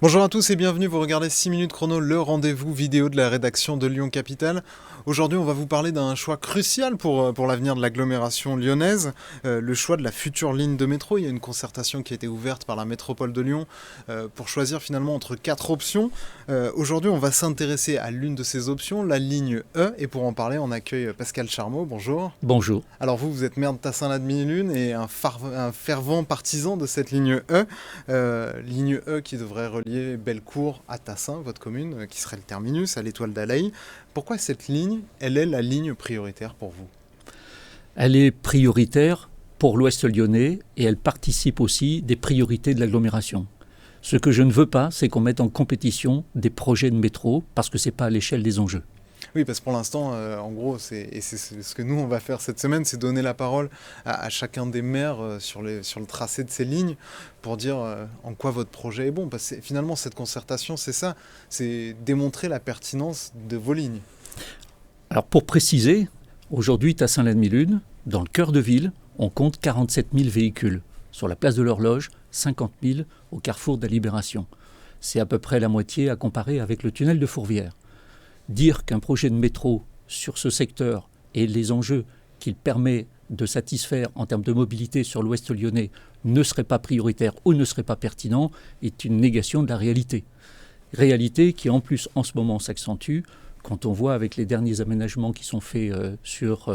Bonjour à tous et bienvenue, vous regardez 6 minutes chrono, le rendez-vous vidéo de la rédaction de Lyon Capitale. Aujourd'hui on va vous parler d'un choix crucial pour l'avenir de l'agglomération lyonnaise, le choix de la future ligne de métro. Il y a une concertation qui a été ouverte par la métropole de Lyon pour choisir finalement entre 4 options. Aujourd'hui on va s'intéresser à l'une de ces options, la ligne E, et pour en parler on accueille Pascal Charmeau, bonjour. Bonjour. Alors vous êtes maire de Tassin-la-Demi-Lune et un fervent partisan de cette ligne E qui devrait relier Bellecour à Tassin, votre commune, qui serait le terminus à l'Étoile d'Alaï. Pourquoi cette ligne, elle est la ligne prioritaire pour vous ? Elle est prioritaire pour l'Ouest lyonnais et elle participe aussi des priorités de l'agglomération. Ce que je ne veux pas, c'est qu'on mette en compétition des projets de métro parce que ce n'est pas à l'échelle des enjeux. Oui, parce que pour l'instant, en gros, c'est ce que nous, on va faire cette semaine, c'est donner la parole à chacun des maires sur le tracé de ces lignes pour dire en quoi votre projet est bon. Parce que finalement, cette concertation, c'est ça, c'est démontrer la pertinence de vos lignes. Alors pour préciser, aujourd'hui, Tassin-la-Demi-Lune, dans le cœur de ville, on compte 47 000 véhicules. Sur la place de l'Horloge, 50 000 au carrefour de la Libération. C'est à peu près la moitié à comparer avec le tunnel de Fourvière. Dire qu'un projet de métro sur ce secteur et les enjeux qu'il permet de satisfaire en termes de mobilité sur l'Ouest lyonnais ne serait pas prioritaire ou ne serait pas pertinent est une négation de la réalité. Réalité qui en plus en ce moment s'accentue quand on voit avec les derniers aménagements qui sont faits sur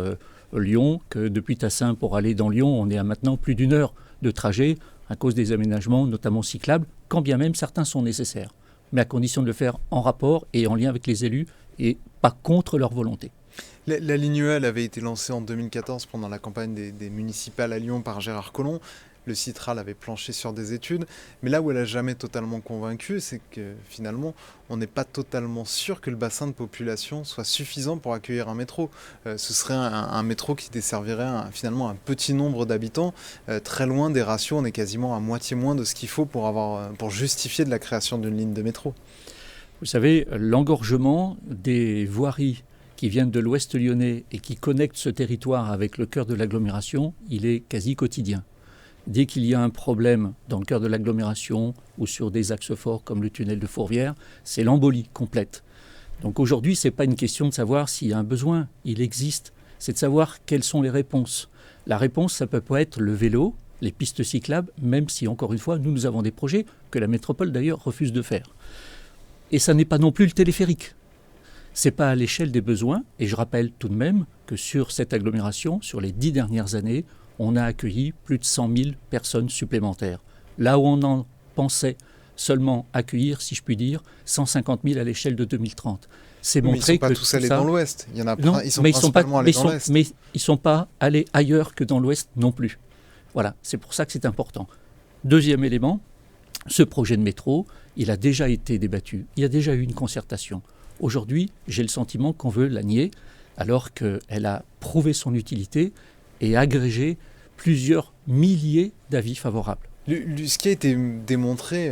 Lyon que depuis Tassin pour aller dans Lyon on est à maintenant plus d'une heure de trajet à cause des aménagements notamment cyclables quand bien même certains sont nécessaires mais à condition de le faire en rapport et en lien avec les élus et pas contre leur volonté. La ligne E, elle avait été lancée en 2014 pendant la campagne des municipales à Lyon par Gérard Collomb. Le Citral avait planché sur des études, mais là où elle n'a jamais totalement convaincu, c'est que finalement, on n'est pas totalement sûr que le bassin de population soit suffisant pour accueillir un métro. Ce serait un métro qui desservirait finalement un petit nombre d'habitants, très loin des ratios, on est quasiment à moitié moins de ce qu'il faut pour justifier de la création d'une ligne de métro. Vous savez, l'engorgement des voiries qui viennent de l'Ouest lyonnais et qui connectent ce territoire avec le cœur de l'agglomération, il est quasi quotidien. Dès qu'il y a un problème dans le cœur de l'agglomération ou sur des axes forts comme le tunnel de Fourvière, c'est l'embolie complète. Donc aujourd'hui, ce n'est pas une question de savoir s'il y a un besoin, il existe, c'est de savoir quelles sont les réponses. La réponse, ça peut pas être le vélo, les pistes cyclables, même si, encore une fois, nous avons des projets que la métropole d'ailleurs refuse de faire. Et ça n'est pas non plus le téléphérique. Ce n'est pas à l'échelle des besoins. Et je rappelle tout de même que sur cette agglomération, sur les 10 dernières années, on a accueilli plus de 100 000 personnes supplémentaires. Là où on en pensait seulement accueillir, si je puis dire, 150 000 à l'échelle de 2030. C'est montrer que ils ne sont pas tous allés dans l'Ouest. Il y en a non, ils sont principalement allés dans l'Est. Mais ils ne sont pas allés ailleurs que dans l'Ouest non plus. Voilà, c'est pour ça que c'est important. Deuxième élément, ce projet de métro, il a déjà été débattu. Il y a déjà eu une concertation. Aujourd'hui, j'ai le sentiment qu'on veut la nier, alors qu'elle a prouvé son utilité et agrégé plusieurs milliers d'avis favorables. Ce qui a été démontré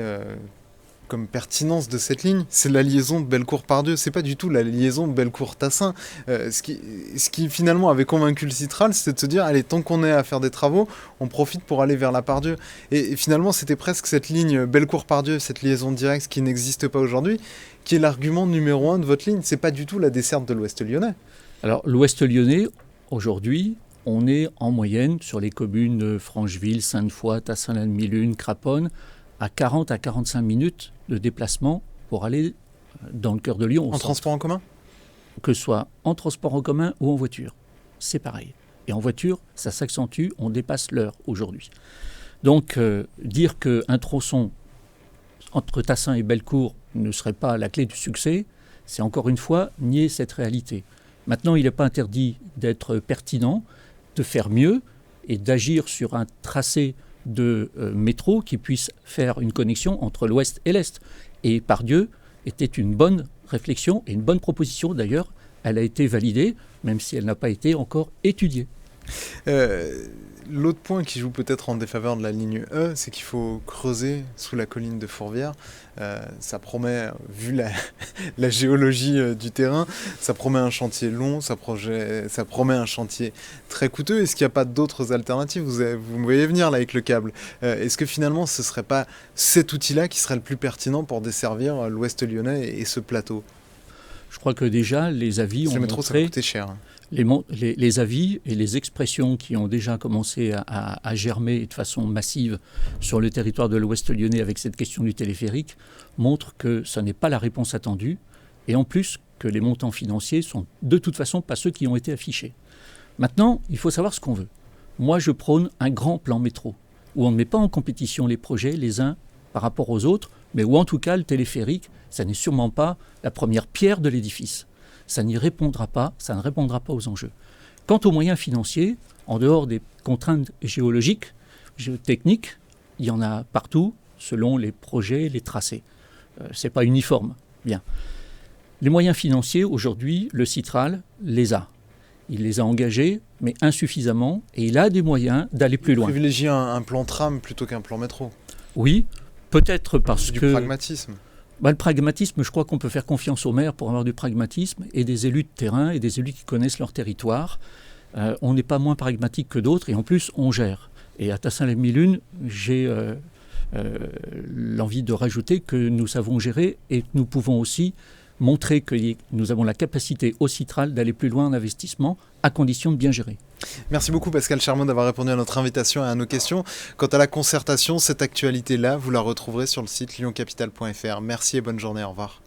comme pertinence de cette ligne, c'est la liaison de Bellecour-Pardieu. C'est pas du tout la liaison de Bellecour-Tassin. Ce qui finalement avait convaincu le Citral, c'était de se dire, allez, tant qu'on est à faire des travaux, on profite pour aller vers la Pardieu. Et finalement, c'était presque cette ligne Bellecour-Pardieu, cette liaison directe qui n'existe pas aujourd'hui, qui est l'argument numéro 1 de votre ligne. C'est pas du tout la desserte de l'Ouest lyonnais. Alors, l'Ouest lyonnais, aujourd'hui, on est en moyenne sur les communes de Francheville, Sainte-Foy, Tassin-la-Demi-Lune, Craponne, à 40 à 45 minutes de déplacement pour aller dans le cœur de Lyon. En transport en commun ? Que ce soit en transport en commun ou en voiture. C'est pareil. Et en voiture, ça s'accentue, on dépasse l'heure aujourd'hui. Donc, dire qu'un tronçon entre Tassin et Bellecour ne serait pas la clé du succès, c'est encore une fois nier cette réalité. Maintenant, il n'est pas interdit d'être pertinent, de faire mieux et d'agir sur un tracé de métro qui puisse faire une connexion entre l'Ouest et l'Est. Et Pardieu était une bonne réflexion et une bonne proposition. D'ailleurs, elle a été validée, même si elle n'a pas été encore étudiée. L'autre point qui joue peut-être en défaveur de la ligne E, c'est qu'il faut creuser sous la colline de Fourvière. Ça promet, vu la géologie du terrain, ça promet un chantier long, ça promet un chantier très coûteux. Est-ce qu'il n'y a pas d'autres alternatives? Vous me voyez venir là avec le câble. Est-ce que finalement ce ne serait pas cet outil-là qui serait le plus pertinent pour desservir l'Ouest lyonnais et ce plateau? Je crois que déjà les avis ont Le métro, ça va montré... coûter cher. Les avis et les expressions qui ont déjà commencé à germer de façon massive sur le territoire de l'Ouest lyonnais avec cette question du téléphérique montrent que ce n'est pas la réponse attendue et en plus que les montants financiers sont de toute façon pas ceux qui ont été affichés. Maintenant, il faut savoir ce qu'on veut. Moi, je prône un grand plan métro où on ne met pas en compétition les projets les uns par rapport aux autres, mais où en tout cas le téléphérique, ça n'est sûrement pas la première pierre de l'édifice. Ça ne répondra pas aux enjeux. Quant aux moyens financiers, en dehors des contraintes géologiques, géotechniques, il y en a partout selon les projets, les tracés. Ce n'est pas uniforme. Bien. Les moyens financiers, aujourd'hui, le Citral les a. Il les a engagés, mais insuffisamment, et il a des moyens d'aller plus loin. Privilégier un plan tram plutôt qu'un plan métro. Oui, peut-être parce que... Du pragmatisme. Le pragmatisme, je crois qu'on peut faire confiance aux maires pour avoir du pragmatisme et des élus de terrain et des élus qui connaissent leur territoire. On n'est pas moins pragmatique que d'autres et en plus, on gère. Et à Tassin-les-Mille-Unes, j'ai l'envie de rajouter que nous savons gérer et nous pouvons aussi montrer que nous avons la capacité au Citral d'aller plus loin en investissement à condition de bien gérer. Merci beaucoup Pascal Charmot d'avoir répondu à notre invitation et à nos questions. Quant à la concertation, cette actualité-là, vous la retrouverez sur le site lyoncapital.fr. Merci et bonne journée, au revoir.